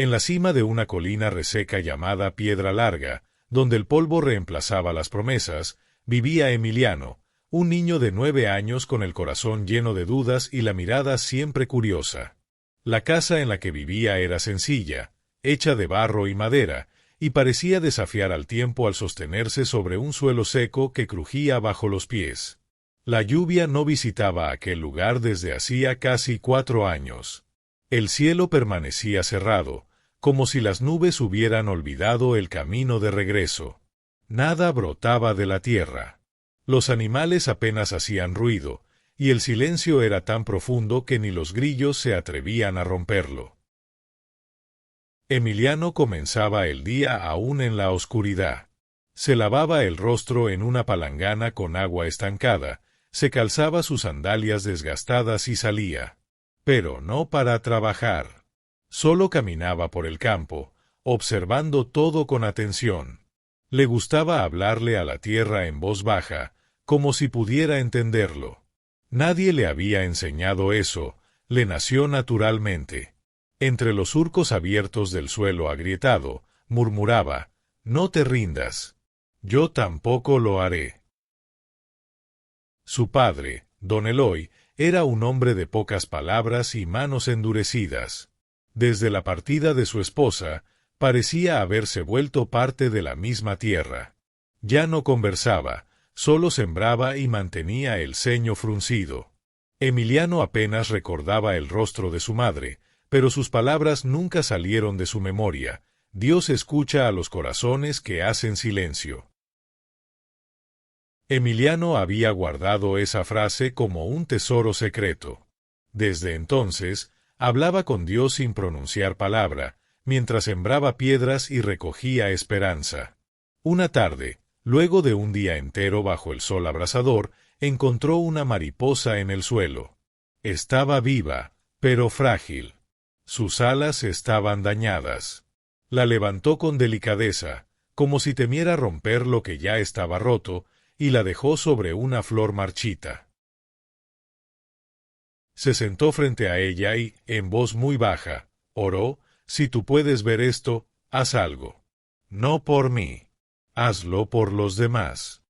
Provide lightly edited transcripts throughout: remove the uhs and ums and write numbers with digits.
En la cima de una colina reseca llamada Piedra Larga, donde el polvo reemplazaba las promesas, vivía Emiliano, un niño de 9 años con el corazón lleno de dudas y la mirada siempre curiosa. La casa en la que vivía era sencilla, hecha de barro y madera, y parecía desafiar al tiempo al sostenerse sobre un suelo seco que crujía bajo los pies. La lluvia no visitaba aquel lugar desde hacía casi 4 años. El cielo permanecía cerrado, como si las nubes hubieran olvidado el camino de regreso. Nada brotaba de la tierra. Los animales apenas hacían ruido, y el silencio era tan profundo que ni los grillos se atrevían a romperlo. Emiliano comenzaba el día aún en la oscuridad. Se lavaba el rostro en una palangana con agua estancada, se calzaba sus sandalias desgastadas y salía. Pero no para trabajar. Solo caminaba por el campo, observando todo con atención. Le gustaba hablarle a la tierra en voz baja, como si pudiera entenderlo. Nadie le había enseñado eso, le nació naturalmente. Entre los surcos abiertos del suelo agrietado, murmuraba: «No te rindas. Yo tampoco lo haré». Su padre, don Eloy, era un hombre de pocas palabras y manos endurecidas. Desde la partida de su esposa, parecía haberse vuelto parte de la misma tierra. Ya no conversaba, solo sembraba y mantenía el ceño fruncido. Emiliano apenas recordaba el rostro de su madre, pero sus palabras nunca salieron de su memoria. Dios escucha a los corazones que hacen silencio. Emiliano había guardado esa frase como un tesoro secreto. Desde entonces, hablaba con Dios sin pronunciar palabra, mientras sembraba piedras y recogía esperanza. Una tarde, luego de un día entero bajo el sol abrasador, encontró una mariposa en el suelo. Estaba viva, pero frágil. Sus alas estaban dañadas. La levantó con delicadeza, como si temiera romper lo que ya estaba roto, y la dejó sobre una flor marchita. Se sentó frente a ella y, en voz muy baja, oró: «Si tú puedes ver esto, haz algo. No por mí. Hazlo por los demás».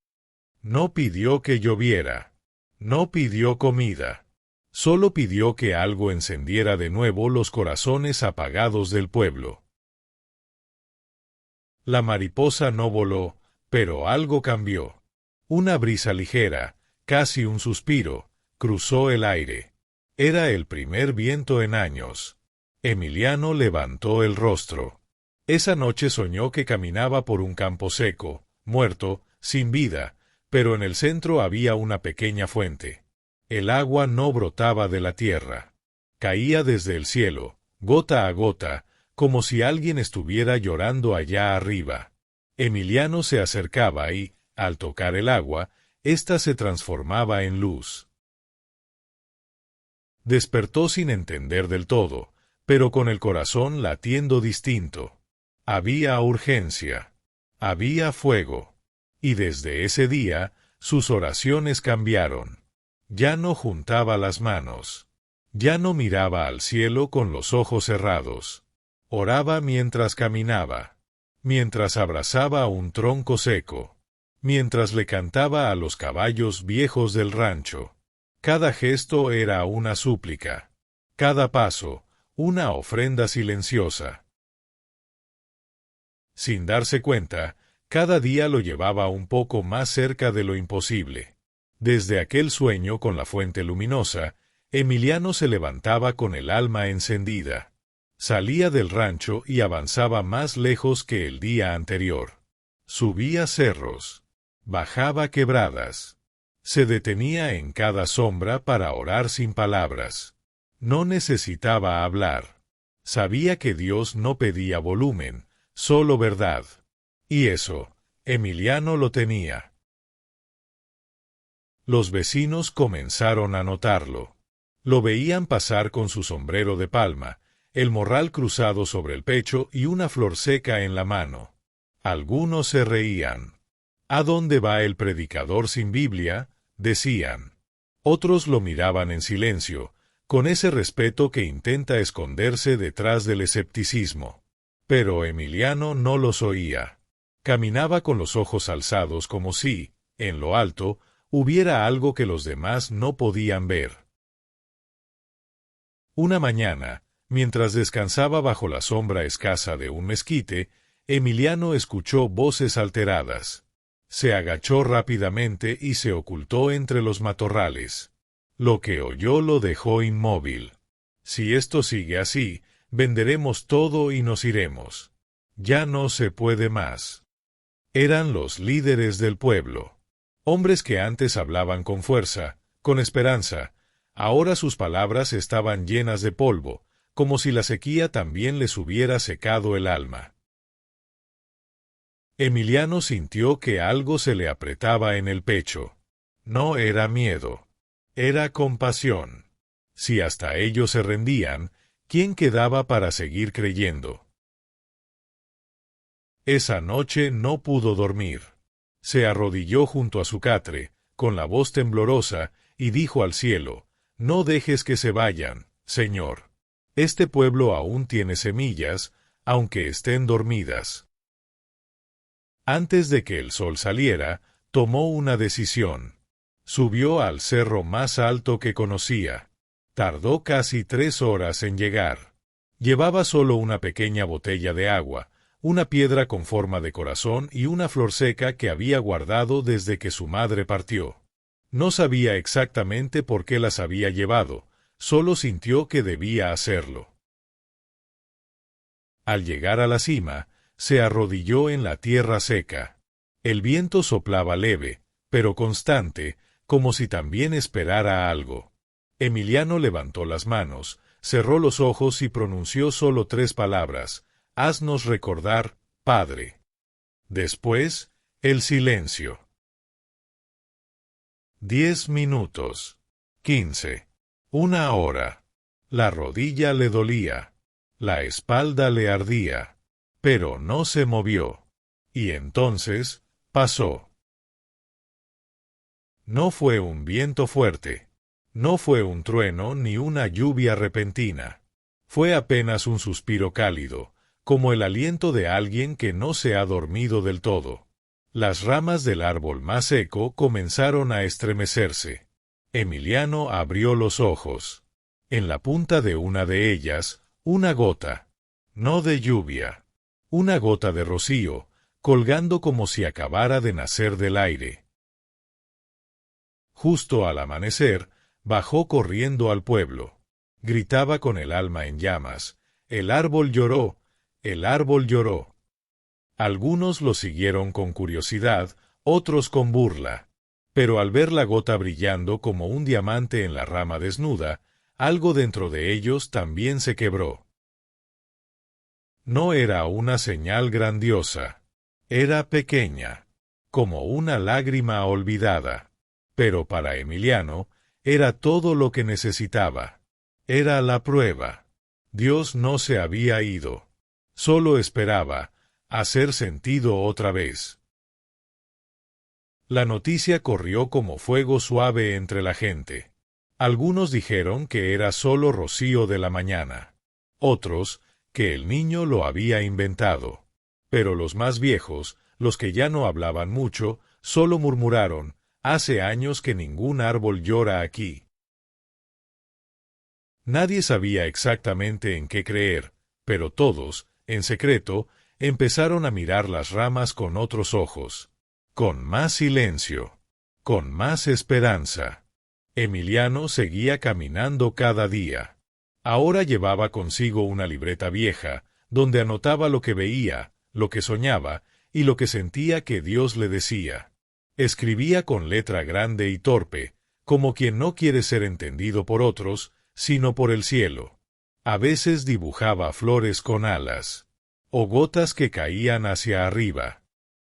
No pidió que lloviera. No pidió comida. Solo pidió que algo encendiera de nuevo los corazones apagados del pueblo. La mariposa no voló, pero algo cambió. Una brisa ligera, casi un suspiro, cruzó el aire. Era el primer viento en años. Emiliano levantó el rostro. Esa noche soñó que caminaba por un campo seco, muerto, sin vida, pero en el centro había una pequeña fuente. El agua no brotaba de la tierra. Caía desde el cielo, gota a gota, como si alguien estuviera llorando allá arriba. Emiliano se acercaba y, al tocar el agua, ésta se transformaba en luz. Despertó sin entender del todo, pero con el corazón latiendo distinto. Había urgencia. Había fuego. Y desde ese día, sus oraciones cambiaron. Ya no juntaba las manos. Ya no miraba al cielo con los ojos cerrados. Oraba mientras caminaba. Mientras abrazaba un tronco seco. Mientras le cantaba a los caballos viejos del rancho. Cada gesto era una súplica. Cada paso, una ofrenda silenciosa. Sin darse cuenta, cada día lo llevaba un poco más cerca de lo imposible. Desde aquel sueño con la fuente luminosa, Emiliano se levantaba con el alma encendida. Salía del rancho y avanzaba más lejos que el día anterior. Subía cerros. Bajaba quebradas. Se detenía en cada sombra para orar sin palabras. No necesitaba hablar. Sabía que Dios no pedía volumen, solo verdad. Y eso, Emiliano lo tenía. Los vecinos comenzaron a notarlo. Lo veían pasar con su sombrero de palma, el morral cruzado sobre el pecho y una flor seca en la mano. Algunos se reían. ¿A dónde va el predicador sin Biblia?, decían. Otros lo miraban en silencio, con ese respeto que intenta esconderse detrás del escepticismo. Pero Emiliano no los oía. Caminaba con los ojos alzados como si, en lo alto, hubiera algo que los demás no podían ver. Una mañana, mientras descansaba bajo la sombra escasa de un mezquite, Emiliano escuchó voces alteradas. Se agachó rápidamente y se ocultó entre los matorrales. Lo que oyó lo dejó inmóvil. Si esto sigue así, venderemos todo y nos iremos. Ya no se puede más. Eran los líderes del pueblo. Hombres que antes hablaban con fuerza, con esperanza. Ahora sus palabras estaban llenas de polvo, como si la sequía también les hubiera secado el alma. Emiliano sintió que algo se le apretaba en el pecho. No era miedo. Era compasión. Si hasta ellos se rendían, ¿quién quedaba para seguir creyendo? Esa noche no pudo dormir. Se arrodilló junto a su catre, con la voz temblorosa, y dijo al cielo: «No dejes que se vayan, Señor. Este pueblo aún tiene semillas, aunque estén dormidas». Antes de que el sol saliera, tomó una decisión. Subió al cerro más alto que conocía. Tardó casi 3 horas en llegar. Llevaba solo una pequeña botella de agua, una piedra con forma de corazón y una flor seca que había guardado desde que su madre partió. No sabía exactamente por qué las había llevado, solo sintió que debía hacerlo. Al llegar a la cima, se arrodilló en la tierra seca. El viento soplaba leve, pero constante, como si también esperara algo. Emiliano levantó las manos, cerró los ojos y pronunció solo 3 palabras: «Haznos recordar, Padre». Después, el silencio. 10 minutos. 15. 1 hora. La rodilla le dolía. La espalda le ardía. Pero no se movió. Y entonces, pasó. No fue un viento fuerte. No fue un trueno ni una lluvia repentina. Fue apenas un suspiro cálido, como el aliento de alguien que no se ha dormido del todo. Las ramas del árbol más seco comenzaron a estremecerse. Emiliano abrió los ojos. En la punta de una de ellas, una gota. No de lluvia. Una gota de rocío, colgando como si acabara de nacer del aire. Justo al amanecer, bajó corriendo al pueblo. Gritaba con el alma en llamas: «El árbol lloró, el árbol lloró». Algunos lo siguieron con curiosidad, otros con burla. Pero al ver la gota brillando como un diamante en la rama desnuda, algo dentro de ellos también se quebró. No era una señal grandiosa. Era pequeña, como una lágrima olvidada. Pero para Emiliano, era todo lo que necesitaba. Era la prueba. Dios no se había ido. Solo esperaba hacer sentido otra vez. La noticia corrió como fuego suave entre la gente. Algunos dijeron que era solo rocío de la mañana. Otros, que el niño lo había inventado. Pero los más viejos, los que ya no hablaban mucho, solo murmuraron: «Hace años que ningún árbol llora aquí». Nadie sabía exactamente en qué creer, pero todos, en secreto, empezaron a mirar las ramas con otros ojos. Con más silencio. Con más esperanza. Emiliano seguía caminando cada día. Ahora llevaba consigo una libreta vieja, donde anotaba lo que veía, lo que soñaba, y lo que sentía que Dios le decía. Escribía con letra grande y torpe, como quien no quiere ser entendido por otros, sino por el cielo. A veces dibujaba flores con alas, o gotas que caían hacia arriba.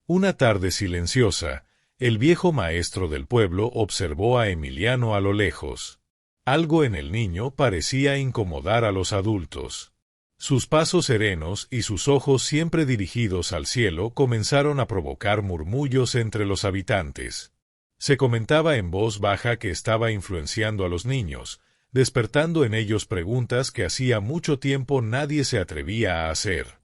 Una tarde silenciosa, el viejo maestro del pueblo observó a Emiliano a lo lejos. Algo en el niño parecía incomodar a los adultos. Sus pasos serenos y sus ojos siempre dirigidos al cielo comenzaron a provocar murmullos entre los habitantes. Se comentaba en voz baja que estaba influenciando a los niños, despertando en ellos preguntas que hacía mucho tiempo nadie se atrevía a hacer.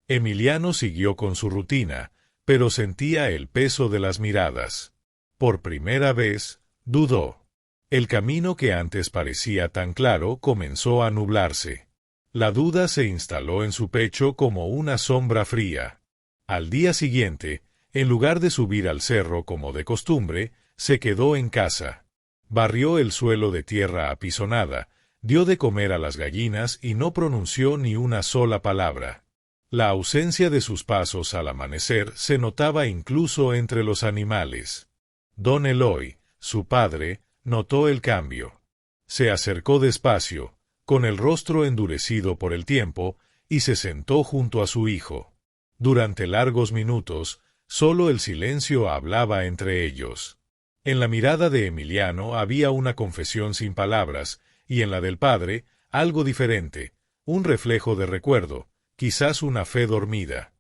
Emiliano siguió con su rutina, pero sentía el peso de las miradas. Por primera vez, dudó. El camino que antes parecía tan claro comenzó a nublarse. La duda se instaló en su pecho como una sombra fría. Al día siguiente, en lugar de subir al cerro como de costumbre, se quedó en casa. Barrió el suelo de tierra apisonada, dio de comer a las gallinas y no pronunció ni una sola palabra. La ausencia de sus pasos al amanecer se notaba incluso entre los animales. Don Eloy, su padre, notó el cambio. Se acercó despacio, con el rostro endurecido por el tiempo, y se sentó junto a su hijo. Durante largos minutos, solo el silencio hablaba entre ellos. En la mirada de Emiliano había una confesión sin palabras, y en la del padre, algo diferente, un reflejo de recuerdo, quizás una fe dormida.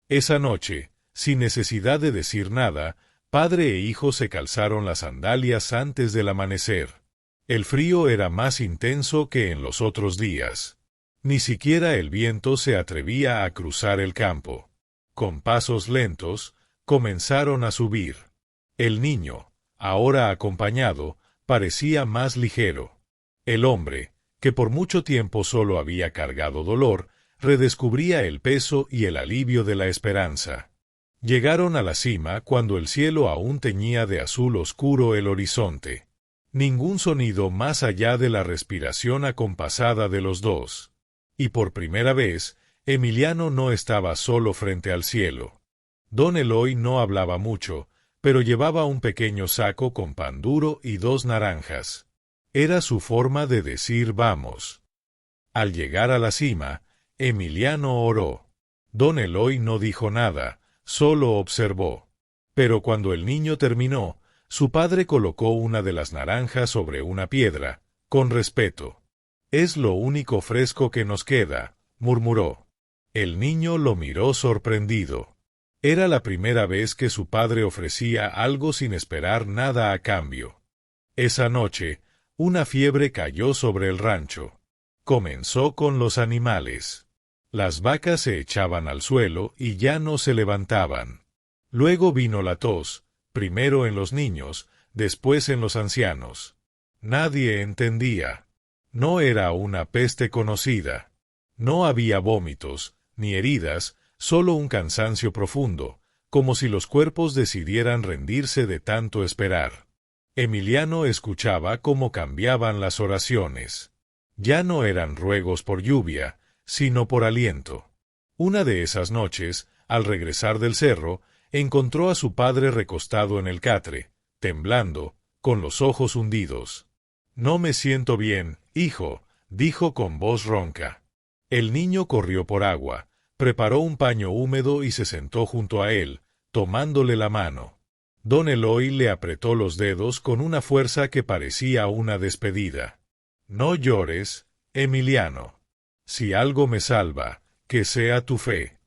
Esa noche, sin necesidad de decir nada, padre e hijo se calzaron las sandalias antes del amanecer. El frío era más intenso que en los otros días. Ni siquiera el viento se atrevía a cruzar el campo. Con pasos lentos, comenzaron a subir. El niño, ahora acompañado, parecía más ligero. El hombre, que por mucho tiempo solo había cargado dolor, redescubría el peso y el alivio de la esperanza. Llegaron a la cima cuando el cielo aún teñía de azul oscuro el horizonte. Ningún sonido más allá de la respiración acompasada de los dos. Y por primera vez, Emiliano no estaba solo frente al cielo. Don Eloy no hablaba mucho, pero llevaba un pequeño saco con pan duro y 2 naranjas. Era su forma de decir vamos. Al llegar a la cima, Emiliano oró. Don Eloy no dijo nada, solo observó. Pero cuando el niño terminó, su padre colocó una de las naranjas sobre una piedra, con respeto. «Es lo único fresco que nos queda», murmuró. El niño lo miró sorprendido. Era la primera vez que su padre ofrecía algo sin esperar nada a cambio. Esa noche, una fiebre cayó sobre el rancho. Comenzó con los animales. Las vacas se echaban al suelo y ya no se levantaban. Luego vino la tos, primero en los niños, después en los ancianos. Nadie entendía. No era una peste conocida. No había vómitos, ni heridas, solo un cansancio profundo, como si los cuerpos decidieran rendirse de tanto esperar. Emiliano escuchaba cómo cambiaban las oraciones. Ya no eran ruegos por lluvia, sino por aliento. Una de esas noches, al regresar del cerro, encontró a su padre recostado en el catre, temblando, con los ojos hundidos. «No me siento bien, hijo», dijo con voz ronca. El niño corrió por agua, preparó un paño húmedo y se sentó junto a él, tomándole la mano. Don Eloy le apretó los dedos con una fuerza que parecía una despedida. «No llores, Emiliano. Si algo me salva, que sea tu fe».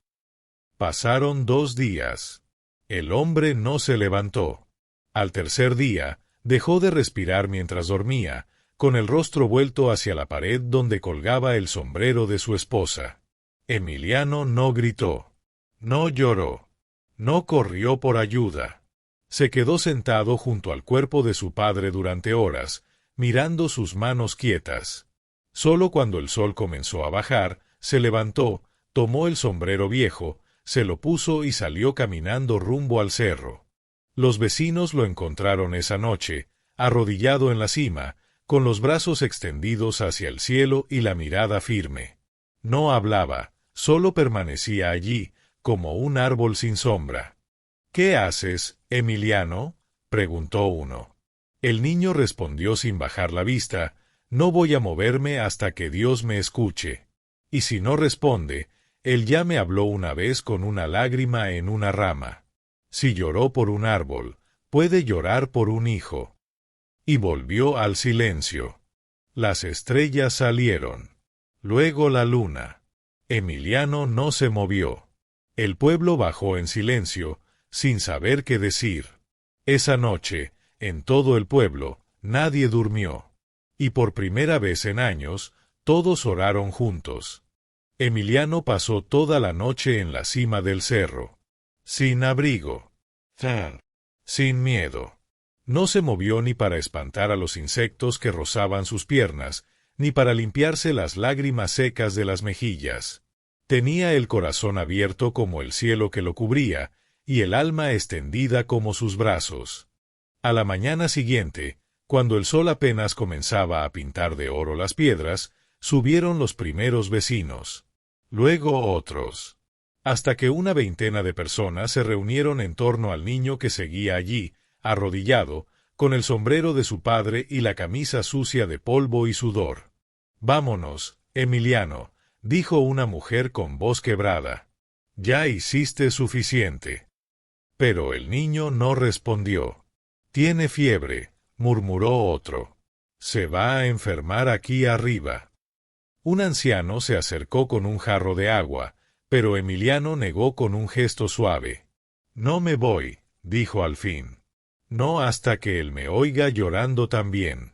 Pasaron 2 días. El hombre no se levantó. Al tercer día, dejó de respirar mientras dormía, con el rostro vuelto hacia la pared donde colgaba el sombrero de su esposa. Emiliano no gritó, no lloró, no corrió por ayuda. Se quedó sentado junto al cuerpo de su padre durante horas, mirando sus manos quietas. Solo cuando el sol comenzó a bajar, se levantó, tomó el sombrero viejo, se lo puso y salió caminando rumbo al cerro. Los vecinos lo encontraron esa noche, arrodillado en la cima, con los brazos extendidos hacia el cielo y la mirada firme. No hablaba, solo permanecía allí, como un árbol sin sombra. «¿Qué haces, Emiliano?», preguntó uno. El niño respondió sin bajar la vista, «No voy a moverme hasta que Dios me escuche». Y si no responde, él ya me habló una vez con una lágrima en una rama. Si lloró por un árbol, puede llorar por un hijo. Y volvió al silencio. Las estrellas salieron. Luego la luna. Emiliano no se movió. El pueblo bajó en silencio, sin saber qué decir. Esa noche, en todo el pueblo, nadie durmió. y por primera vez en años, todos oraron juntos. Emiliano pasó toda la noche en la cima del cerro, sin abrigo, sin miedo. No se movió ni para espantar a los insectos que rozaban sus piernas, ni para limpiarse las lágrimas secas de las mejillas. Tenía el corazón abierto como el cielo que lo cubría, y el alma extendida como sus brazos. A la mañana siguiente, cuando el sol apenas comenzaba a pintar de oro las piedras, subieron los primeros vecinos. Luego otros. Hasta que una veintena de personas se reunieron en torno al niño que seguía allí, arrodillado, con el sombrero de su padre y la camisa sucia de polvo y sudor. «Vámonos, Emiliano», dijo una mujer con voz quebrada. «Ya hiciste suficiente». Pero el niño no respondió. «Tiene fiebre», murmuró otro. «Se va a enfermar aquí arriba». Un anciano se acercó con un jarro de agua, pero Emiliano negó con un gesto suave. «No me voy», dijo al fin. «No hasta que él me oiga llorando también».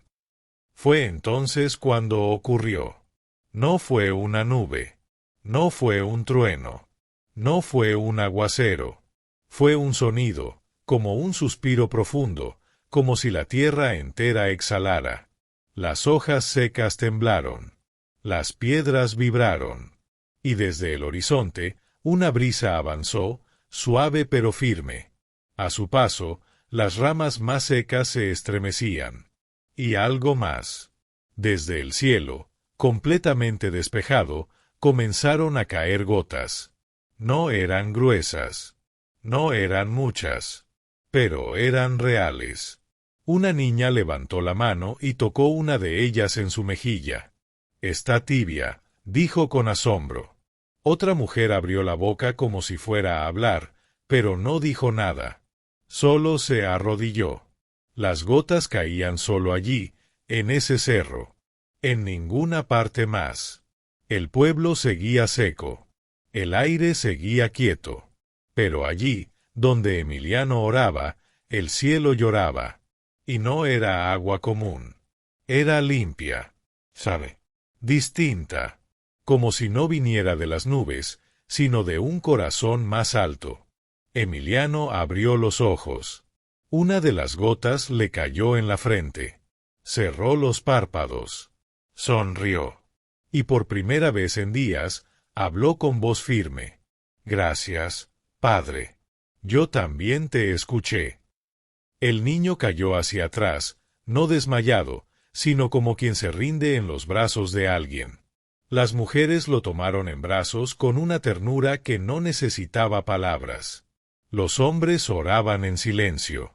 Fue entonces cuando ocurrió. No fue una nube. No fue un trueno. No fue un aguacero. Fue un sonido, como un suspiro profundo, como si la tierra entera exhalara. Las hojas secas temblaron. Las piedras vibraron. Y desde el horizonte, una brisa avanzó, suave pero firme. A su paso, las ramas más secas se estremecían. Y algo más. Desde el cielo, completamente despejado, comenzaron a caer gotas. No eran gruesas. No eran muchas. Pero eran reales. Una niña levantó la mano y tocó una de ellas en su mejilla. «Está tibia», dijo con asombro. Otra mujer abrió la boca como si fuera a hablar, pero no dijo nada. Solo se arrodilló. Las gotas caían solo allí, en ese cerro. En ninguna parte más. El pueblo seguía seco. El aire seguía quieto. Pero allí, donde Emiliano oraba, el cielo lloraba. Y no era agua común. Era limpia. ¿Sabe? Distinta. Como si no viniera de las nubes, sino de un corazón más alto. Emiliano abrió los ojos. Una de las gotas le cayó en la frente. Cerró los párpados. Sonrió. Y por primera vez en días, habló con voz firme. «Gracias, Padre. Yo también te escuché». El niño cayó hacia atrás, no desmayado, sino como quien se rinde en los brazos de alguien. Las mujeres lo tomaron en brazos con una ternura que no necesitaba palabras. Los hombres oraban en silencio.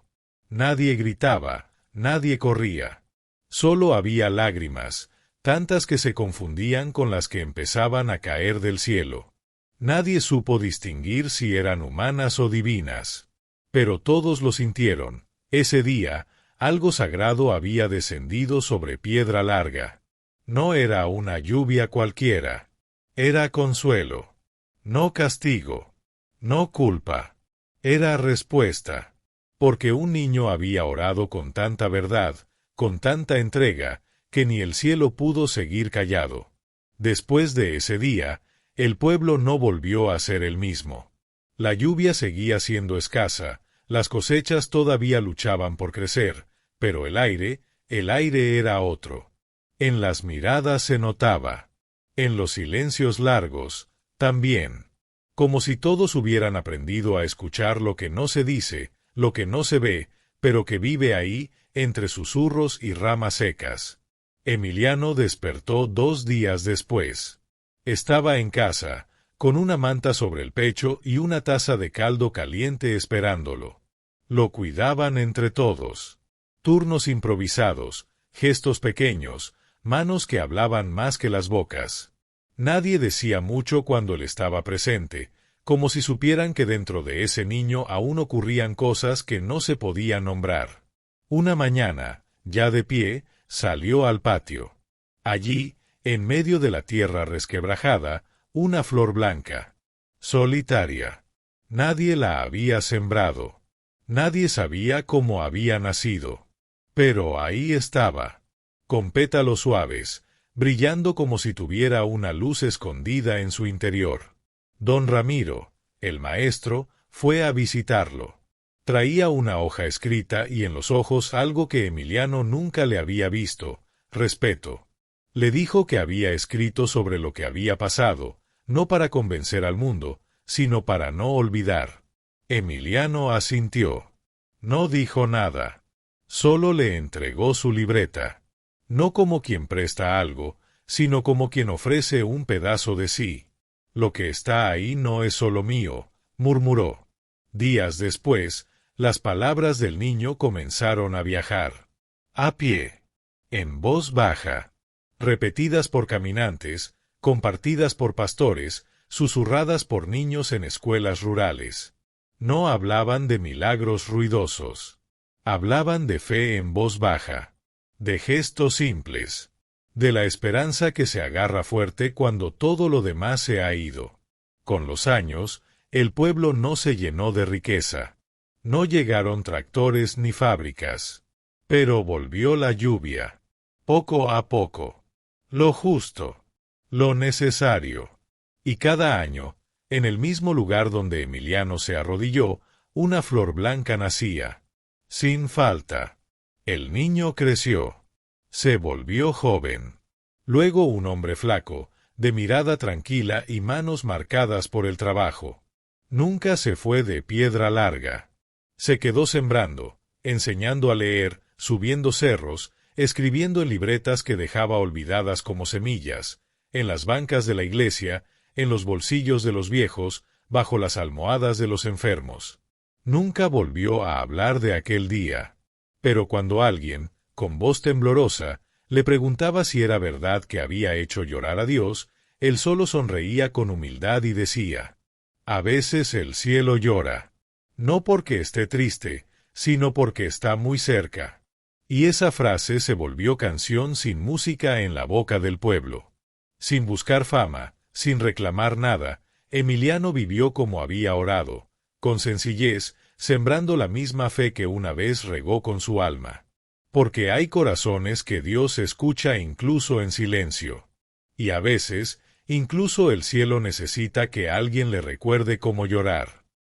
Nadie gritaba, nadie corría. Solo había lágrimas, tantas que se confundían con las que empezaban a caer del cielo. Nadie supo distinguir si eran humanas o divinas. Pero todos lo sintieron. Ese día, algo sagrado había descendido sobre Piedra Larga. No era una lluvia cualquiera. Era consuelo. No castigo. No culpa. Era respuesta. Porque un niño había orado con tanta verdad, con tanta entrega, que ni el cielo pudo seguir callado. Después de ese día, el pueblo no volvió a ser el mismo. La lluvia seguía siendo escasa, las cosechas todavía luchaban por crecer, pero el aire era otro. En las miradas se notaba. En los silencios largos, también. Como si todos hubieran aprendido a escuchar lo que no se dice, lo que no se ve, pero que vive ahí, entre susurros y ramas secas. Emiliano despertó 2 días después. Estaba en casa, con una manta sobre el pecho y una taza de caldo caliente esperándolo. Lo cuidaban entre todos. Turnos improvisados, gestos pequeños, manos que hablaban más que las bocas. Nadie decía mucho cuando él estaba presente, como si supieran que dentro de ese niño aún ocurrían cosas que no se podían nombrar. Una mañana, ya de pie, salió al patio. Allí, en medio de la tierra resquebrajada, una flor blanca. Solitaria. Nadie la había sembrado. Nadie sabía cómo había nacido. Pero ahí estaba. con pétalos suaves, brillando como si tuviera una luz escondida en su interior. Don Ramiro, el maestro, fue a visitarlo. Traía una hoja escrita y en los ojos algo que Emiliano nunca le había visto: respeto. Le dijo que había escrito sobre lo que había pasado, no para convencer al mundo, sino para no olvidar. Emiliano asintió. No dijo nada. Solo le entregó su libreta. No como quien presta algo, sino como quien ofrece un pedazo de sí. Lo que está ahí no es solo mío, murmuró. Días después, las palabras del niño comenzaron a viajar. A pie. En voz baja. Repetidas por caminantes, compartidas por pastores, susurradas por niños en escuelas rurales. No hablaban de milagros ruidosos. Hablaban de fe en voz baja. De gestos simples. De la esperanza que se agarra fuerte cuando todo lo demás se ha ido. Con los años, el pueblo no se llenó de riqueza. No llegaron tractores ni fábricas. Pero volvió la lluvia. Poco a poco. Lo justo. Lo necesario. Y cada año, en el mismo lugar donde Emiliano se arrodilló, una flor blanca nacía. Sin falta. El niño creció. Se volvió joven. Luego un hombre flaco, de mirada tranquila y manos marcadas por el trabajo. Nunca se fue de Piedra Larga. Se quedó sembrando, enseñando a leer, subiendo cerros, escribiendo en libretas que dejaba olvidadas como semillas, en las bancas de la iglesia, en los bolsillos de los viejos, bajo las almohadas de los enfermos. Nunca volvió a hablar de aquel día. Pero cuando alguien, con voz temblorosa, le preguntaba si era verdad que había hecho llorar a Dios, él solo sonreía con humildad y decía: a veces el cielo llora. No porque esté triste, sino porque está muy cerca. Y esa frase se volvió canción sin música en la boca del pueblo. Sin buscar fama, sin reclamar nada, Emiliano vivió como había orado, con sencillez, sembrando la misma fe que una vez regó con su alma. Porque hay corazones que Dios escucha incluso en silencio. Y a veces, incluso el cielo necesita que alguien le recuerde cómo llorar.